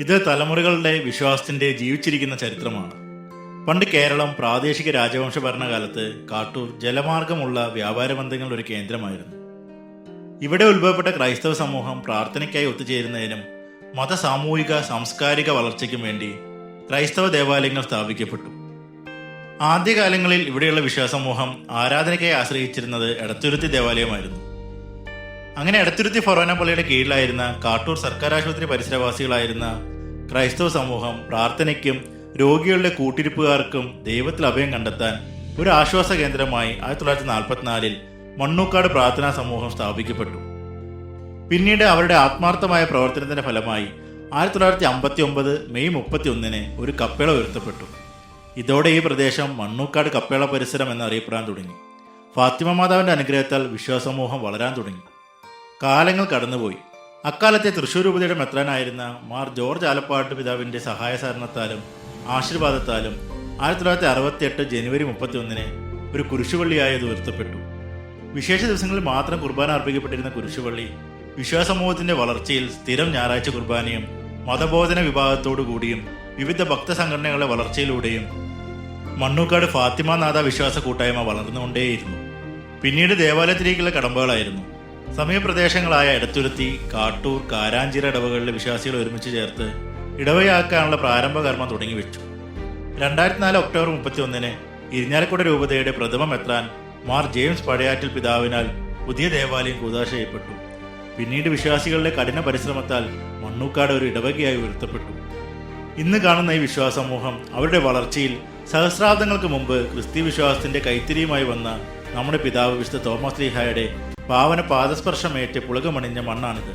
ഇത് തലമുറകളുടെ വിശ്വാസത്തിന്റെ ജീവിച്ചിരിക്കുന്ന ചരിത്രമാണ്. പണ്ട് കേരളം പ്രാദേശിക രാജവംശ ഭരണകാലത്ത് കാട്ടൂർ ജലമാർഗമുള്ള വ്യാപാര ബന്ധങ്ങളുടെ ഒരു കേന്ദ്രമായിരുന്നു. ഇവിടെ ഉത്ഭവപ്പെട്ട ക്രൈസ്തവ സമൂഹം പ്രാർത്ഥനയ്ക്കായി ഒത്തുചേരുന്നതിനും മത സാമൂഹിക സാംസ്കാരിക വളർച്ചയ്ക്കും വേണ്ടി ക്രൈസ്തവ ദേവാലയങ്ങൾ സ്ഥാപിക്കപ്പെട്ടു. ആദ്യകാലങ്ങളിൽ ഇവിടെയുള്ള വിശ്വാസമൂഹം ആരാധനയ്ക്കായി ആശ്രയിച്ചിരുന്നത് എടത്തുരുത്തി ദേവാലയമായിരുന്നു. അങ്ങനെ എടത്തുരുത്തി ഫൊറോന പള്ളിയുടെ കീഴിലായിരുന്ന കാട്ടൂർ സർക്കാർ ആശുപത്രി പരിസരവാസികളായിരുന്ന ക്രൈസ്തവ സമൂഹം പ്രാർത്ഥനയ്ക്കും രോഗികളുടെ കൂട്ടിരിപ്പുകാർക്കും ദൈവത്തിൽ അഭയം കണ്ടെത്താൻ ഒരു ആശ്വാസ കേന്ദ്രമായി 1944 മണ്ണൂക്കാട് പ്രാർത്ഥനാ സമൂഹം സ്ഥാപിക്കപ്പെട്ടു. പിന്നീട് അവരുടെ ആത്മാർത്ഥമായ പ്രവർത്തനത്തിന്റെ ഫലമായി 1959 മെയ് 31 ഒരു കപ്പേള ഉയർത്തപ്പെട്ടു. ഇതോടെ ഈ പ്രദേശം മണ്ണൂക്കാട് കപ്പേള പരിസരം എന്നറിയപ്പെടാൻ തുടങ്ങി. ഫാത്തിമ മാതാവിന്റെ അനുഗ്രഹത്താൽ വിശ്വാസമൂഹം വളരാൻ തുടങ്ങി. കാലങ്ങൾ കടന്നുപോയി. അക്കാലത്തെ തൃശ്ശൂർ രൂപതയുടെ മെത്രാനായിരുന്ന മാർ ജോർജ് ആലപ്പാട്ട് പിതാവിന്റെ സഹായ സഹകരണത്താലും ആശീർവാദത്താലും 1968 ജനുവരി 31 ഒരു കുരിശുപള്ളിയായി അത് ഉയർത്തപ്പെട്ടു. വിശേഷ ദിവസങ്ങളിൽ മാത്രം കുർബാന അർപ്പിക്കപ്പെട്ടിരുന്ന കുരിശുപള്ളി വിശ്വാസമൂഹത്തിന്റെ വളർച്ചയിൽ സ്ഥിരം ഞായറാഴ്ച കുർബാനയും മതബോധന വിഭാഗത്തോടു കൂടിയും വിവിധ ഭക്തസംഘടനകളുടെ വളർച്ചയിലൂടെയും മണ്ണൂക്കാട് ഫാത്തിമ നാഥ വിശ്വാസ കൂട്ടായ്മ വളർന്നുകൊണ്ടേയിരുന്നു. പിന്നീട് ദേവാലയത്തിലേക്കുള്ള കടമ്പകളായിരുന്നു. സമീപപ്രദേശങ്ങളായ എടത്തുരുത്തി, കാട്ടൂർ, കാരാഞ്ചിറ ഇടവകളിലെ വിശ്വാസികൾ ഒരുമിച്ച് ചേർത്ത് ഇടവയാക്കാനുള്ള പ്രാരംഭ കർമ്മം തുടങ്ങിവെച്ചു. 2004 ഒക്ടോബർ 31 ഇരിഞ്ഞാലക്കുട രൂപതയുടെ പ്രഥമ മെത്രാൻ മാർ ജെയിംസ് പഴയാറ്റിൽ പിതാവിനാൽ പുതിയ ദേവാലയം കൂദാശ ചെയ്യപ്പെട്ടു. പിന്നീട് വിശ്വാസികളുടെ കഠിന പരിശ്രമത്താൽ മണ്ണൂക്കാട് ഒരു ഇടവകയായി ഉയർത്തപ്പെട്ടു. ഇന്ന് കാണുന്ന ഈ വിശ്വാസമൂഹം അവരുടെ വളർച്ചയിൽ സഹസ്രാബ്ദങ്ങൾക്ക് മുമ്പ് ക്രിസ്തീയ വിശ്വാസത്തിന്റെ കൈത്തിരിയുമായി വന്ന നമ്മുടെ പിതാവ് വിശുദ്ധ തോമസ് ശ്ലീഹായുടെ പാവന പാദസ്പർശമേറ്റ് പുളകമണിഞ്ഞ മണ്ണാണിത്.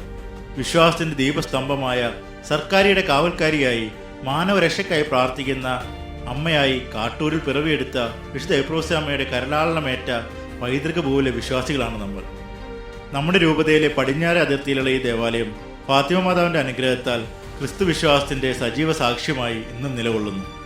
വിശ്വാസത്തിന്റെ ദീപസ്തംഭമായ സർക്കാരിയുടെ കാവൽക്കാരിയായി മാനവരക്ഷയ്ക്കായി പ്രാർത്ഥിക്കുന്ന അമ്മയായി കാട്ടൂരിൽ പിറവിയെടുത്ത വിശുദ്ധ എപ്രോസ്യാമ്മയുടെ കരലാളനമേറ്റ പൈതൃക ഭൂവിലെ വിശ്വാസികളാണ് നമ്മൾ. നമ്മുടെ രൂപതയിലെ പടിഞ്ഞാറ് അതിർത്തിയിലുള്ള ഈ ദേവാലയം ഫാത്തിമ മാതാവിന്റെ അനുഗ്രഹത്താൽ ക്രിസ്തു വിശ്വാസത്തിന്റെ സജീവ സാക്ഷ്യമായി ഇന്നും നിലകൊള്ളുന്നു.